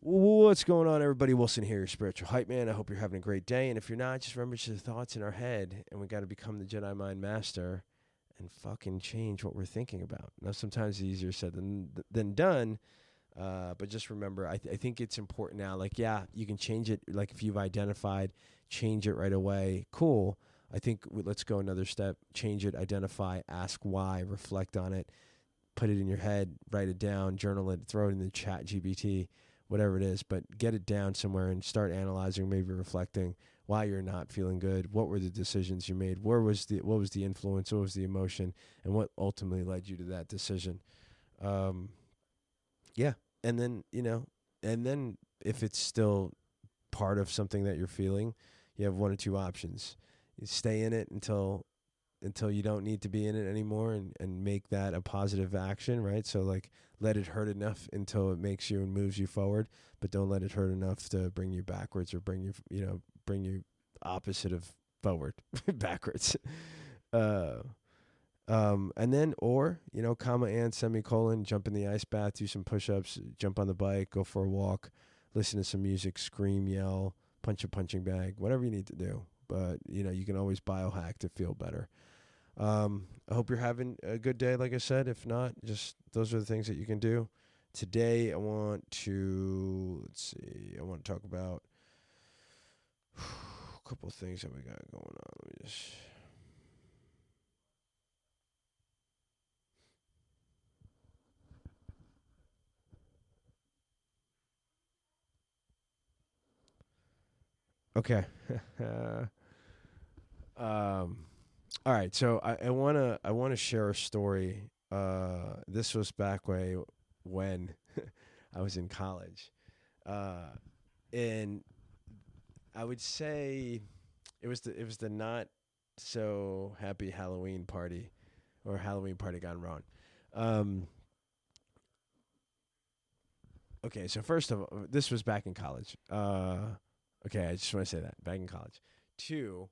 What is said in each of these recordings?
What's going on, everybody? Wilson here, your spiritual hype man. I hope you're having a great day. And if you're not, just remember it's the thoughts in our head, and we got to become the Jedi Mind Master and fucking change what we're thinking about. Now, sometimes it's easier said than done, but just remember, I think it's important now. Like, yeah, you can change it. Like, if you've identified, change it right away. Cool. I think let's go another step. Change it, identify, ask why, reflect on it, put it in your head, write it down, journal it, throw it in the chat GPT, whatever it is, but get it down somewhere and start analyzing, maybe reflecting why you're not feeling good. What were the decisions you made? What was the influence? What was the emotion? And what ultimately led you to that decision? Yeah. And then, if it's still part of something that you're feeling, you have one or two options. You stay in it until you don't need to be in it anymore and make that a positive action, right? So like let it hurt enough until it makes you and moves you forward, but don't let it hurt enough to bring you backwards or bring you opposite of forward, backwards. And then, comma and semicolon, jump in the ice bath, do some push-ups, jump on the bike, go for a walk, listen to some music, scream, yell, punch a punching bag, whatever you need to do. But, you can always biohack to feel better. I hope you're having a good day, like I said. If not, just those are the things that you can do. Today, I want to talk about a couple of things that we got going on. Let me just... Okay. All right, so I wanna share a story. This was back when I was in college, and I would say it was the not so happy Halloween party, or Halloween party gone wrong. Okay, so first of all, this was back in college. Okay, I just want to say that back in college. Two,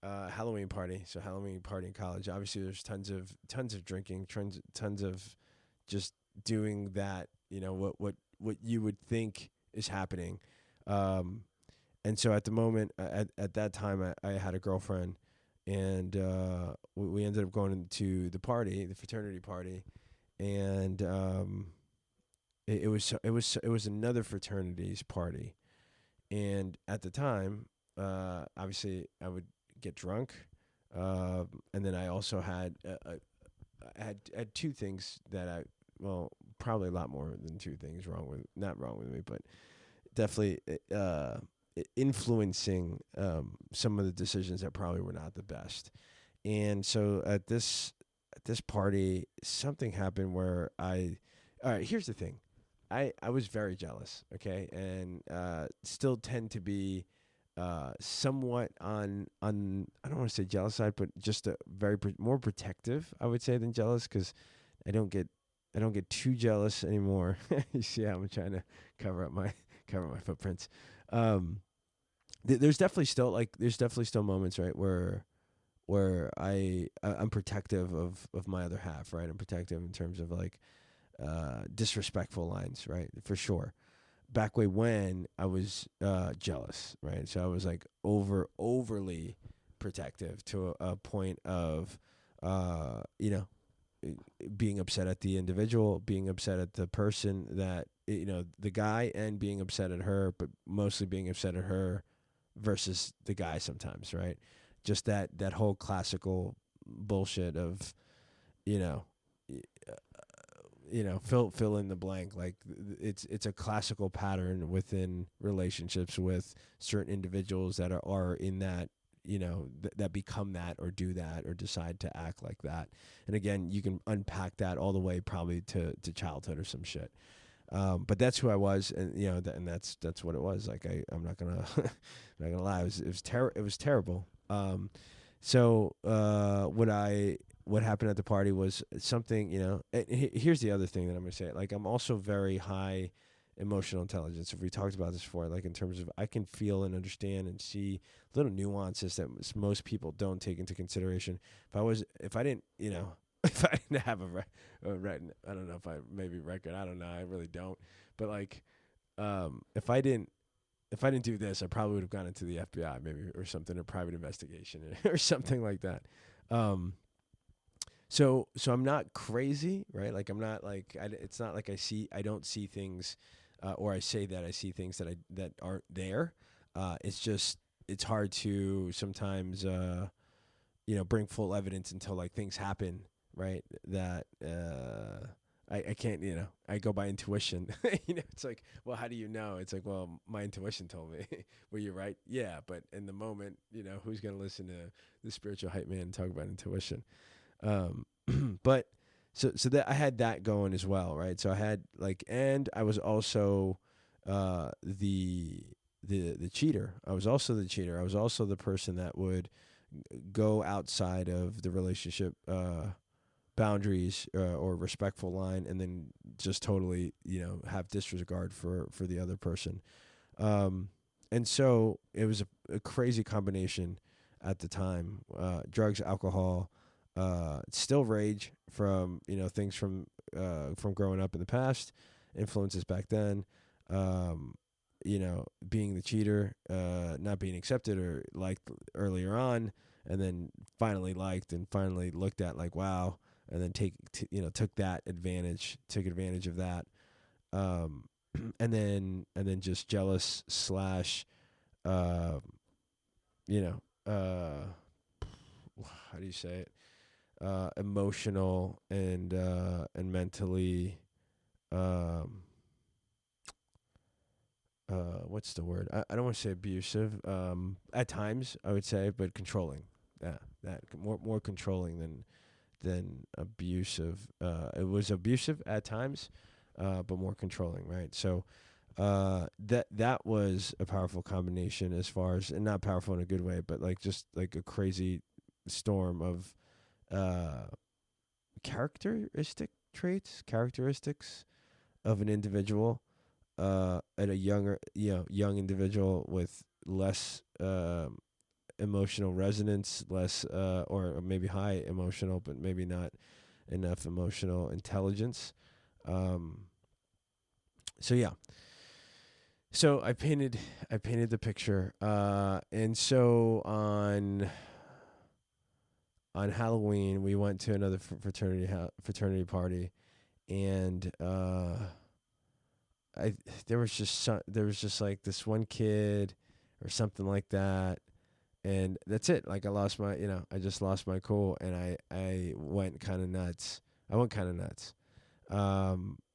Halloween party. So Halloween party in college. Obviously, there's tons of drinking, tons of just doing that. What you would think is happening. And so at the moment, at that time, I had a girlfriend, and we ended up going to the party, the fraternity party, and it was another fraternity's party. And at the time, obviously, I would get drunk, and then I also had had two things that probably a lot more than two things not wrong with me, but definitely influencing some of the decisions that probably were not the best. And so at this party, something happened where all right, here's the thing. I was very jealous, okay, and still tend to be somewhat on I don't want to say jealous side, but just a very more protective, I would say, than jealous, because I don't get too jealous anymore. You see how I'm trying to cover up my footprints. There's definitely still moments, right, where I'm protective of my other half, right? I'm protective in terms of like disrespectful lines, right? For sure. Back way when I was jealous, right? So I was like overly protective to a point of, being upset at the individual, being upset at the person that, the guy, and being upset at her, but mostly being upset at her versus the guy sometimes, right? Just that whole classical bullshit of, fill in the blank. Like it's a classical pattern within relationships with certain individuals that are in that, that become that or do that or decide to act like that. And again, you can unpack that all the way probably to childhood or some shit. But that's who I was, and and that's what it was. Like I'm not gonna not gonna lie, it was terrible. So what happened at the party was something, here's the other thing that I'm going to say. Like, I'm also very high emotional intelligence. If we talked about this before, like in terms of I can feel and understand and see little nuances that most people don't take into consideration. If I didn't, if I didn't have a record, I don't know if I maybe record, I don't know, I really don't. But like, if I didn't do this, I probably would have gone into the FBI maybe or something, a private investigation or something like that. Um, so I'm not crazy, right? Like I'm not like it's not like I don't see things, or I say that I see things that aren't there. It's just it's hard to sometimes bring full evidence until like things happen, right? That I can't, I go by intuition. It's like, well, how do you know? It's like, well, my intuition told me. Were you right? Yeah, but in the moment, who's gonna listen to the spiritual hype man talk about intuition? Um, but so that I had that going as well, right? So I had like, and I was also the cheater. I was also the cheater. I was also the person that would go outside of the relationship boundaries or respectful line, and then just totally have disregard for the other person. And so it was a crazy combination at the time. Drugs, alcohol, still rage from things from growing up in the past, influences back then. Being the cheater, not being accepted or liked earlier on, and then finally liked and finally looked at like wow, and then took advantage of that, and then just jealous slash, uh, you know, how do you say it? Emotional and mentally, what's the word? I don't want to say abusive. At times I would say, but controlling. Yeah, that more controlling than abusive. It was abusive at times, but more controlling, right? So that was a powerful combination as far as, and not powerful in a good way, but like just like a crazy storm of characteristics of an individual, at a young individual with less emotional resonance, less or maybe high emotional, but maybe not enough emotional intelligence. So yeah. So I painted the picture, and so on Halloween we went to another fraternity party, and there was just like this one kid or something like that, and that's it. Like I just lost my cool, and I went kind of nuts.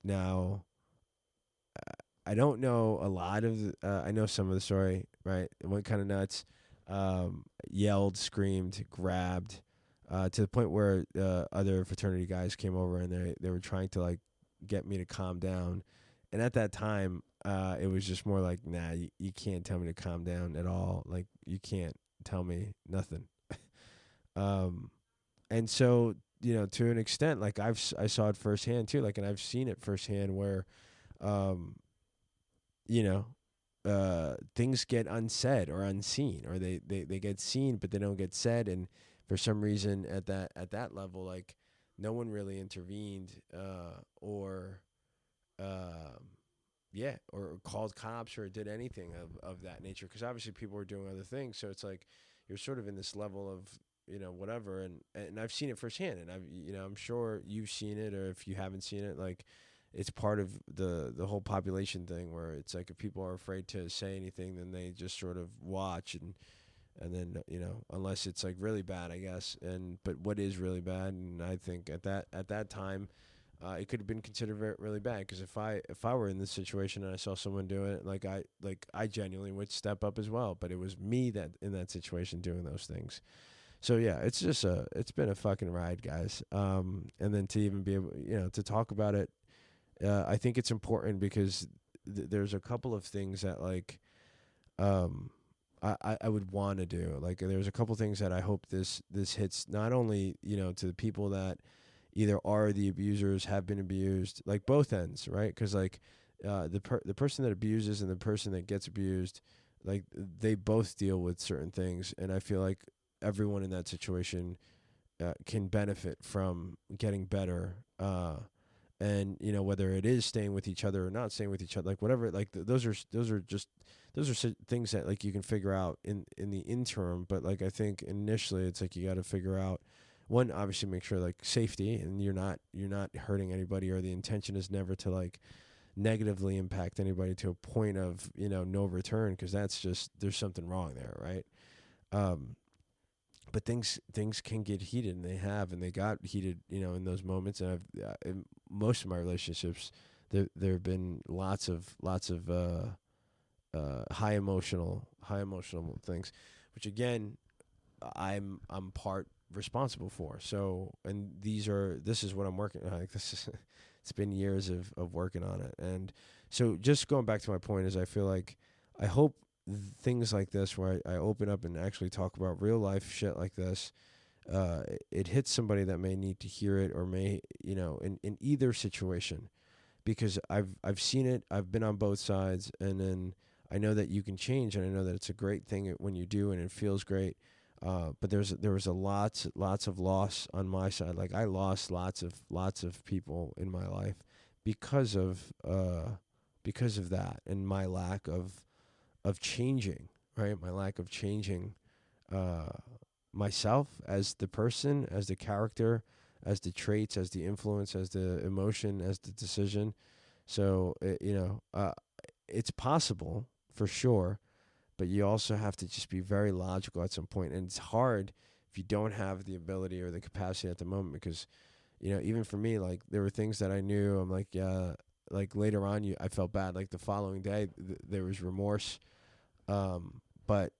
Now I don't know a lot of I know some of the story, right? It went kind of nuts. Yelled, screamed, grabbed, to the point where other fraternity guys came over, and they were trying to like get me to calm down. And at that time, it was just more like, nah, you can't tell me to calm down at all. Like you can't tell me nothing. And so to an extent, like I saw it firsthand too. Like, and I've seen it firsthand where, um, you know, things get unsaid or unseen, or they get seen but they don't get said, and for some reason at that level, like no one really intervened, or or called cops or did anything of that nature, because obviously people were doing other things. So it's like you're sort of in this level of whatever, and I've seen it firsthand, and I'm sure you've seen it, or if you haven't seen it, like it's part of the whole population thing, where it's like if people are afraid to say anything, then they just sort of watch, and then unless it's like really bad, I guess. But what is really bad, and I think at that time, it could have been considered really bad, because if I were in this situation and I saw someone do it, like I genuinely would step up as well. But it was me that in that situation doing those things. So yeah, it's been a fucking ride, guys. And then to even be able to talk about it, I think it's important because there's a couple of things that like I would want to do. Like there's a couple things that I hope this hits not only to the people that either are the abusers, have been abused, like both ends, right? Because like the person that abuses and the person that gets abused, like they both deal with certain things, and I feel like everyone in that situation can benefit from getting better, and whether it is staying with each other or not staying with each other, like whatever, like those are things that like you can figure out in the interim. But like I think initially it's like you got to figure out, one, obviously make sure like safety, and you're not hurting anybody, or the intention is never to like negatively impact anybody to a point of no return, because that's just, there's something wrong there, right? But things can get heated, and they got heated, in those moments. And in most of my relationships, there have been lots of high emotional things, which again, I'm part responsible for. So, and this is what I'm working on. Like, this is it's been years of working on it. And so just going back to my point is, I feel like, I hope things like this, where I open up and actually talk about real life shit like this, it hits somebody that may need to hear it, or may, in either situation, because I've seen it, I've been on both sides, and then I know that you can change, and I know that it's a great thing when you do, and it feels great. But there was a lots of loss on my side. Like, I lost lots of people in my life because of that, and my lack of changing, right? My lack of changing myself as the person, as the character, as the traits, as the influence, as the emotion, as the decision. So it's possible for sure, but you also have to just be very logical at some point. And it's hard if you don't have the ability or the capacity at the moment, because, even for me, like, there were things that I knew, I'm like, yeah, like later on, I felt bad. Like the following day, there was remorse. But,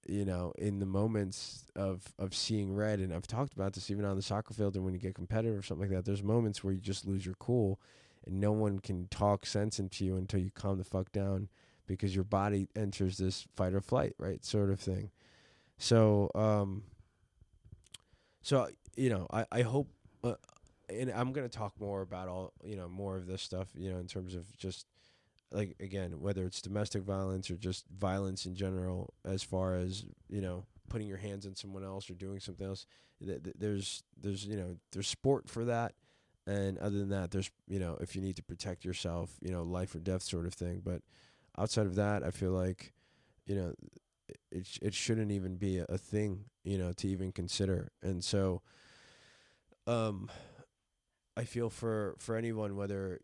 in the moments of seeing red, and I've talked about this even on the soccer field, and when you get competitive or something like that, there's moments where you just lose your cool, and no one can talk sense into you until you calm the fuck down, because your body enters this fight or flight, right, sort of thing. So, I hope, and I'm going to talk more about all, more of this stuff, in terms of just, like, again, whether it's domestic violence or just violence in general, as far as, putting your hands on someone else or doing something else, there's sport for that. And other than that, there's, if you need to protect yourself, life or death sort of thing. But outside of that, I feel like, it shouldn't even be a thing, to even consider. And so, I feel for anyone, whether,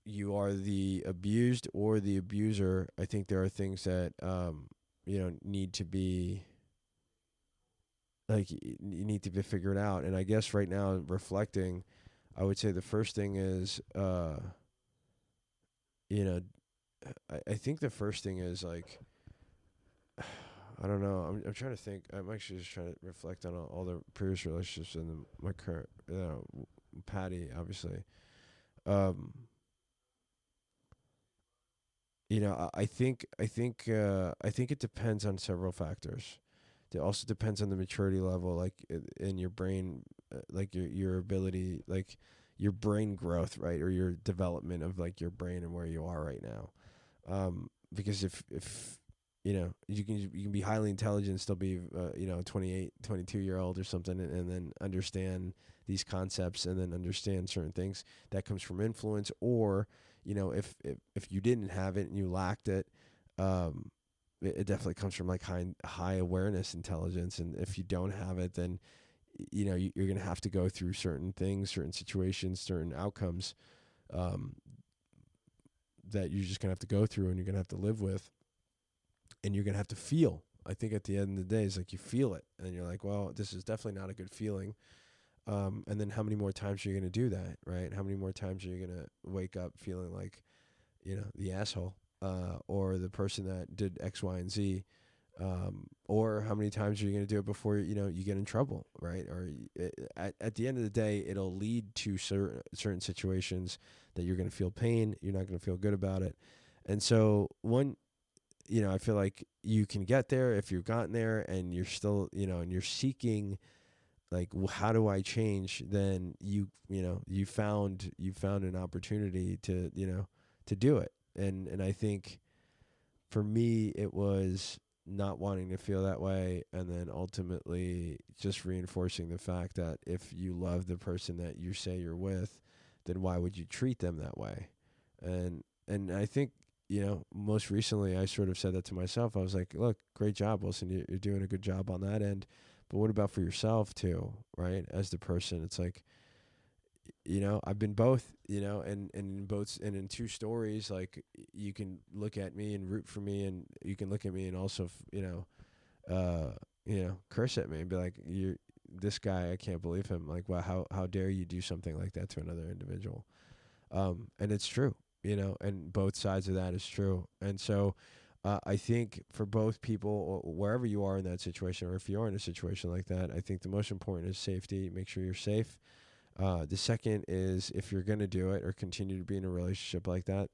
you are the abused or the abuser, I think there are things that, need to be, like, you need to be figured out. And I guess right now, reflecting, I would say the first thing is, I think the first thing is, like, I don't know. I'm trying to think. I'm actually just trying to reflect on all the previous relationships and my current, Patty, obviously. I think it depends on several factors. It also depends on the maturity level, like, in your brain, like your ability, like your brain growth, right, or your development of, like, your brain and where you are right now. Because if you can be highly intelligent and still be 28, 22-year-old or something, and then understand these concepts, and then understand certain things, that comes from influence. Or if you didn't have it and you lacked it, it definitely comes from, like, high awareness intelligence. And if you don't have it, then you're gonna have to go through certain things, certain situations, certain outcomes, that you're just gonna have to go through, and you're gonna have to live with, and you're gonna have to feel. I think at the end of the day, it's like you feel it, and you're like, well, this is definitely not a good feeling. And then how many more times are you gonna do that, right? How many more times are you gonna wake up feeling like, the asshole, or the person that did X, Y, and Z, or how many times are you gonna do it before you get in trouble, right? Or at the end of the day, it'll lead to certain situations that you're gonna feel pain. You're not gonna feel good about it, and so I feel like you can get there if you've gotten there, and you're still, and you're seeking, like, how do I change? Then you found an opportunity to do it. And I think for me, it was not wanting to feel that way, and then ultimately just reinforcing the fact that if you love the person that you say you're with, then why would you treat them that way? And I think, most recently I sort of said that to myself. I was like, look, great job, Wilson. You're doing a good job on that end. But what about for yourself too, right? As the person, it's like, I've been both, and in both, and in two stories, like you can look at me and root for me, and you can look at me and also, curse at me and be like, you're this guy, I can't believe him. Like, wow, how dare you do something like that to another individual? And it's true, and both sides of that is true. And so, I think for both people, or wherever you are in that situation, or if you are in a situation like that, I think the most important is safety. Make sure you're safe. The second is, if you're going to do it or continue to be in a relationship like that,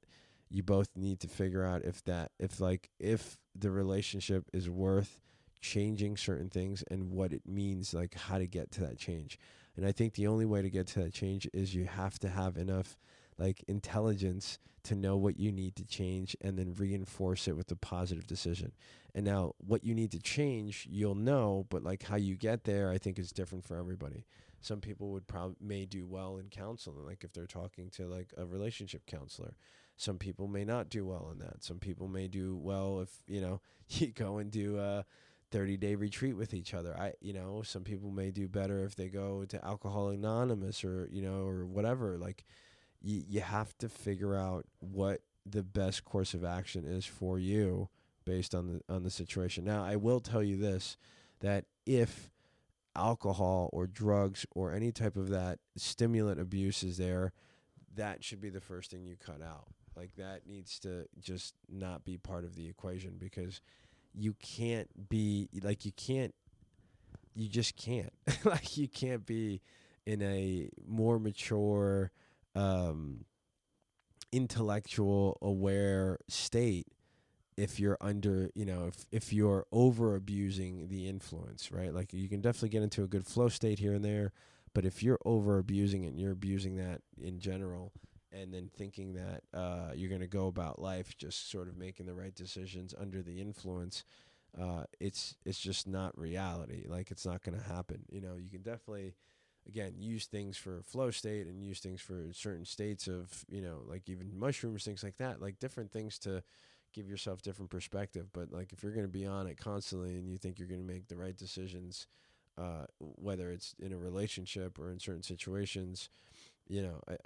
you both need to figure out if the relationship is worth changing certain things and what it means, like how to get to that change. And I think the only way to get to that change is you have to have enough like intelligence to know what you need to change and then reinforce it with a positive decision. And now what you need to change, you'll know, but like how you get there, I think is different for everybody. Some people may do well in counseling, like if they're talking to like a relationship counselor. Some people may not do well in that. Some people may do well if, you go and do a 30-day retreat with each other. Some people may do better if they go to Alcohol Anonymous or whatever. Like you have to figure out what the best course of action is for you based on the situation. Now, I will tell you this, that if alcohol or drugs or any type of that stimulant abuse is there, that should be the first thing you cut out. Like that needs to just not be part of the equation, because you just can't like you can't be in a more mature, intellectual aware state if you're under, if you're over abusing the influence, right? Like you can definitely get into a good flow state here and there, but if you're over abusing it and you're abusing that in general, and then thinking that you're going to go about life just sort of making the right decisions under the influence, it's just not reality. Like it's not going to happen. You can definitely, again, use things for flow state and use things for certain states of, like even mushrooms, things like that, like different things to give yourself different perspective. But like if you're going to be on it constantly and you think you're going to make the right decisions, whether it's in a relationship or in certain situations,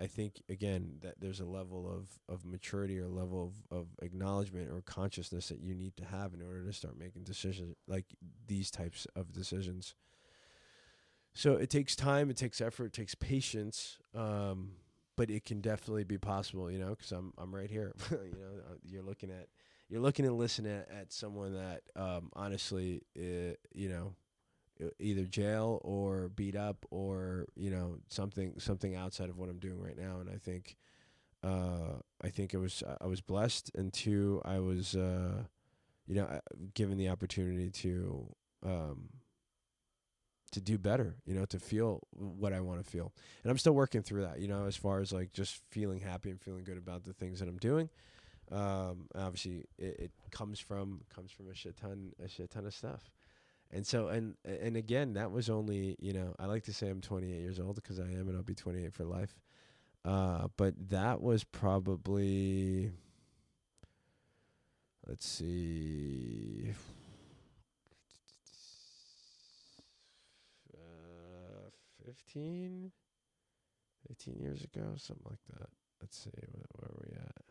I think, again, that there's a level of maturity or a level of acknowledgement or consciousness that you need to have in order to start making decisions like these types of decisions. So it takes time, it takes effort, it takes patience, but it can definitely be possible, because I'm right here. You're looking and listening at someone that honestly, either jail or beat up or something outside of what I'm doing right now. And I think I was blessed, and two, I was given the opportunity to do better, to feel what I want to feel. And I'm still working through that, as far as like just feeling happy and feeling good about the things that I'm doing. Obviously it comes from a shit ton of stuff. And so, and again, that was only, I like to say I'm 28 years old because I am, and I'll be 28 for life. But that was probably, let's see, 15 years ago, something like that. Let's see, where are we at?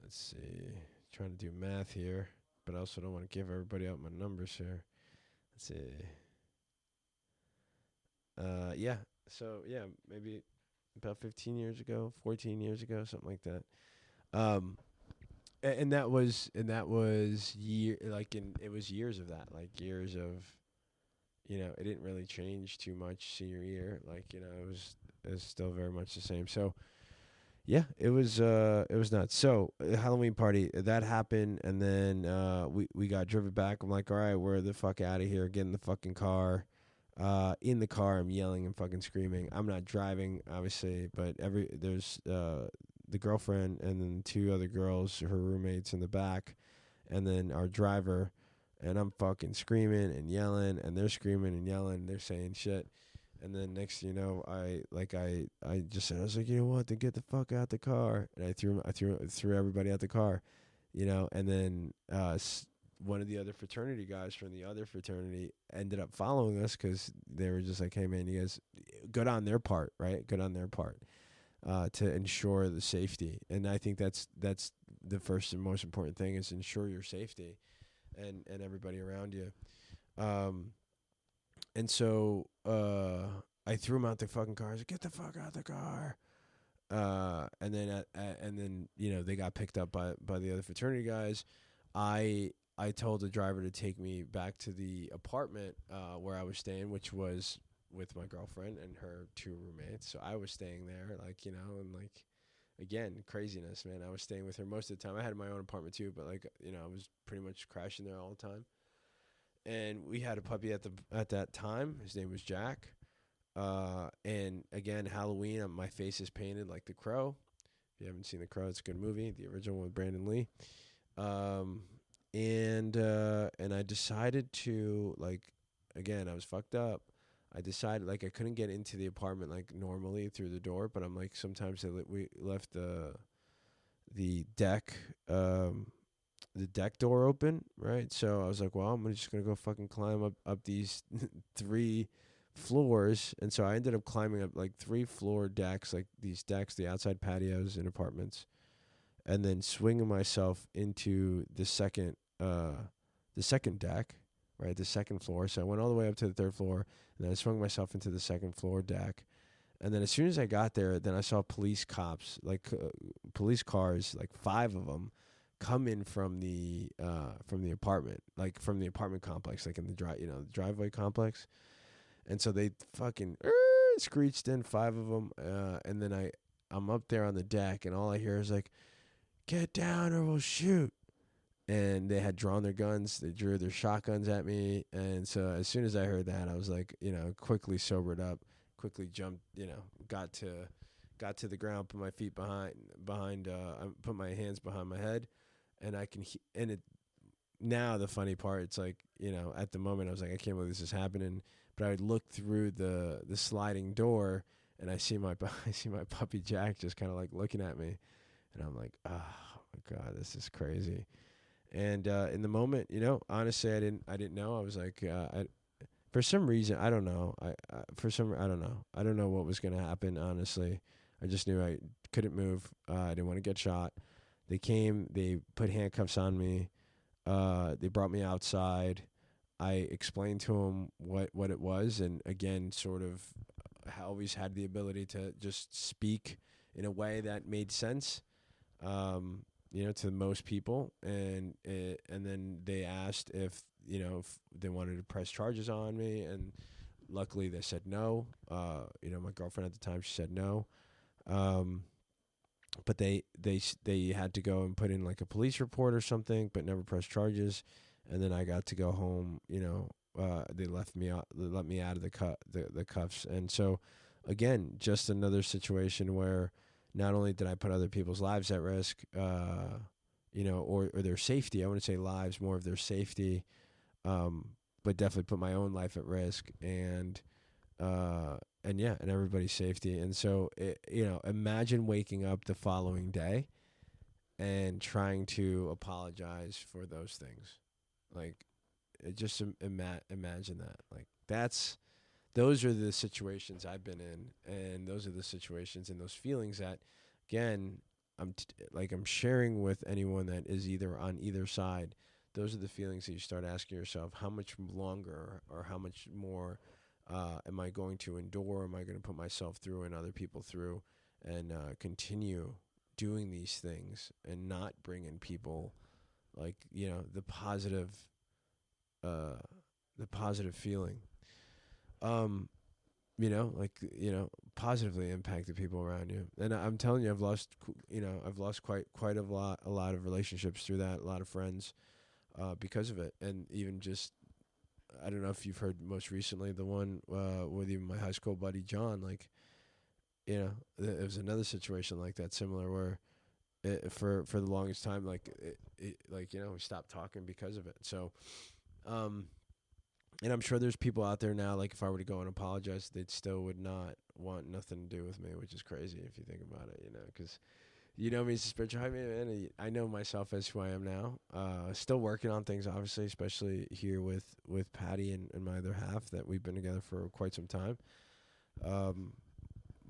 Let's see, trying to do math here, but I also don't want to give everybody out my numbers here. Let's see. Yeah. So yeah, maybe about 15 years ago, 14 years ago, something like that. And that was it was years of that, like years of, it didn't really change too much senior year. Like, it was still very much the same. So yeah, it was nuts. So Halloween party that happened, and then we got driven back. I'm like, all right, we're the fuck out of here. Get in the fucking car. In the car, I'm yelling and fucking screaming. I'm not driving, obviously, but there's the girlfriend and then two other girls, her roommates in the back, and then our driver. and I'm fucking screaming and yelling, and they're screaming and yelling, they're saying shit. And then next, I just said, I was like, you know what? Then get the fuck out the car. And I threw everybody out the car, And then one of the other fraternity guys from the other fraternity ended up following us because they were just like, hey man, you guys, good on their part, right? Good on their part to ensure the safety. And I think that's the first and most important thing is ensure your safety and everybody around you. Um, and so I threw him out the fucking car. I was like, get the fuck out the car. And then they got picked up by the other fraternity guys. I told the driver to take me back to the apartment where I was staying, which was with my girlfriend and her two roommates. So I was staying there, and again, craziness, man. I was staying with her most of the time. I had my own apartment too, but I was pretty much crashing there all the time. And we had a puppy at that time. His name was Jack. And again, Halloween, my face is painted like The Crow. If you haven't seen The Crow, it's a good movie. The original with Brandon Lee. And I decided to again, I was fucked up. I decided I couldn't get into the apartment normally through the door, but I'm sometimes we left the deck the deck door open, right? So I was like, well, I'm just gonna go fucking climb up these 3 floors, and so I ended up climbing up 3 floor decks, these decks, the outside patios in apartments, and then swinging myself into the second deck, right, the second floor. So I went all the way up to the 3rd floor, and then I swung myself into the 2nd floor deck. And then as soon as I got there, then I saw police cops, police cars, 5 of them, come in from the apartment, from the apartment complex, in the the driveway complex. And so they fucking screeched in, 5 of them, and then I'm up there on the deck, and all I hear is get down or we'll shoot. And they had drawn their guns. They drew their shotguns at me. And so as soon as I heard that, I was quickly sobered up, quickly jumped, got to the ground, put my feet behind, I put my hands behind my head, and now the funny part, it's at the moment I was I can't believe this is happening, but I would look through the sliding door, and I see my puppy Jack just kind of looking at me, and I'm like, oh my God, this is crazy. And in the moment, honestly, I didn't know. I was for some reason, I don't know. I don't know. I don't know what was going to happen, honestly. I just knew I couldn't move. I didn't want to get shot. They came, they put handcuffs on me. They brought me outside. I explained to them what it was. And again, sort of, I always had the ability to just speak in a way that made sense. To most people, and then they asked if they wanted to press charges on me, and luckily they said no. My girlfriend at the time, she said no, but they had to go and put in a police report or something, but never press charges. And then I got to go home. They let me out of the cuffs, and so again, just another situation where not only did I put other people's lives at risk, or their safety. I wouldn't say lives, more of their safety, but definitely put my own life at risk, and everybody's safety. And so, imagine waking up the following day and trying to apologize for those things. Just imagine that. Those are the situations I've been in, and those are the situations and those feelings that, again, I'm sharing with anyone that is either on either side. Those are the feelings that you start asking yourself: how much longer or how much more am I going to endure? Am I going to put myself through and other people through, and continue doing these things and not bring in people the positive feeling. Positively impact the people around you. And I'm telling you, I've lost quite a lot of relationships through that, a lot of friends, because of it. And even just, I don't know if you've heard most recently, the one, with even my high school buddy, John, it was another situation like that, similar, where for the longest time, we stopped talking because of it. So, Um, and I'm sure there's people out there now, like if I were to go and apologize, they still would not want nothing to do with me, which is crazy if you think about it, because you know me as a spiritual hype man, and I know myself as who I am now. Still working on things, obviously, especially here with Patty and my other half that we've been together for quite some time.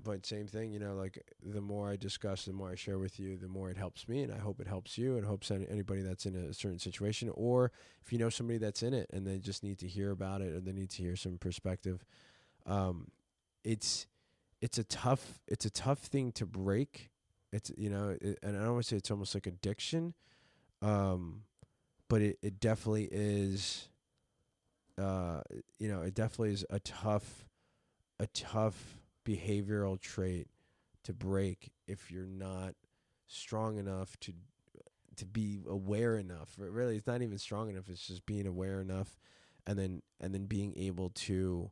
But same thing, like the more I discuss, the more I share with you, the more it helps me, and I hope it helps you, and hopes anybody that's in a certain situation, or if you know somebody that's in it and they just need to hear about it, or they need to hear some perspective. It's a tough thing to break. It's and I don't want to say it's almost like addiction, but it definitely is. It definitely is a tough behavioral trait to break if you're not strong enough to be aware enough. Really, it's not even strong enough. It's just being aware enough, and then being able to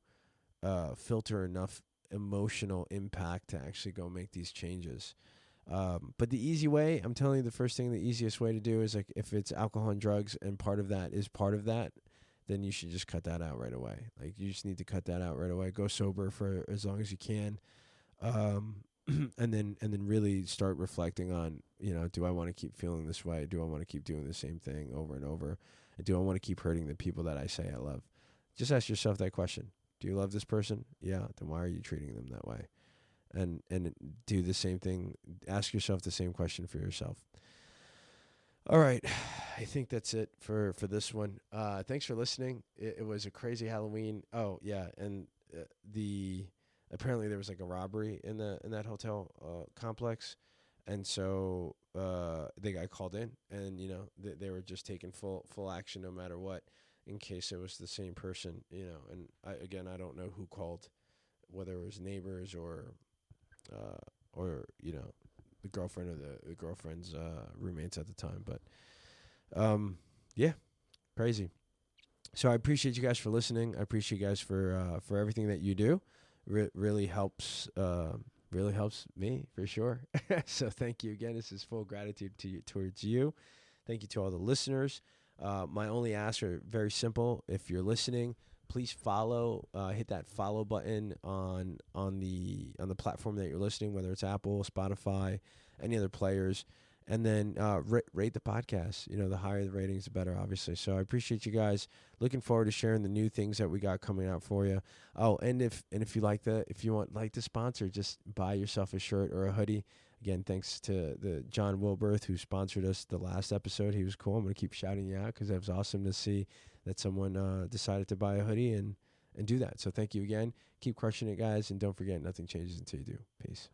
filter enough emotional impact to actually go make these changes. But the easy way, I'm telling you, the first thing, the easiest way to do is, like, if it's alcohol and drugs and part of that is part of that, then you should just cut that out right away. Like, you just need to cut that out right away. Go sober for as long as you can. And then really start reflecting on, do I want to keep feeling this way? Do I want to keep doing the same thing over and over? And do I want to keep hurting the people that I say I love? Just ask yourself that question. Do you love this person? Yeah. Then why are you treating them that way? And do the same thing. Ask yourself the same question for yourself. All right. I think that's it for this one. Thanks for listening. It was a crazy Halloween. Oh, yeah. And apparently there was like a robbery in that hotel complex. And so they got called in, and they were just taking full action no matter what, in case it was the same person, and I don't know who called, whether it was neighbors or the girlfriend or the girlfriend's roommates at the time. But yeah, crazy. So I appreciate you guys for listening. I appreciate you guys for everything that you do. Really helps me for sure. So thank you again. This is full gratitude towards you. Thank you to all the listeners. My only ask are very simple. If you're listening, please follow. Hit that follow button on the platform that you're listening, whether it's Apple, Spotify, any other players, and then rate the podcast. The higher the ratings, the better, obviously. So I appreciate you guys. Looking forward to sharing the new things that we got coming out for you. Oh, and if you want to sponsor, just buy yourself a shirt or a hoodie. Again, thanks to the John Wilberth who sponsored us the last episode. He was cool. I'm going to keep shouting you out because it was awesome to see that someone decided to buy a hoodie and do that. So thank you again. Keep crushing it, guys. And don't forget, nothing changes until you do. Peace.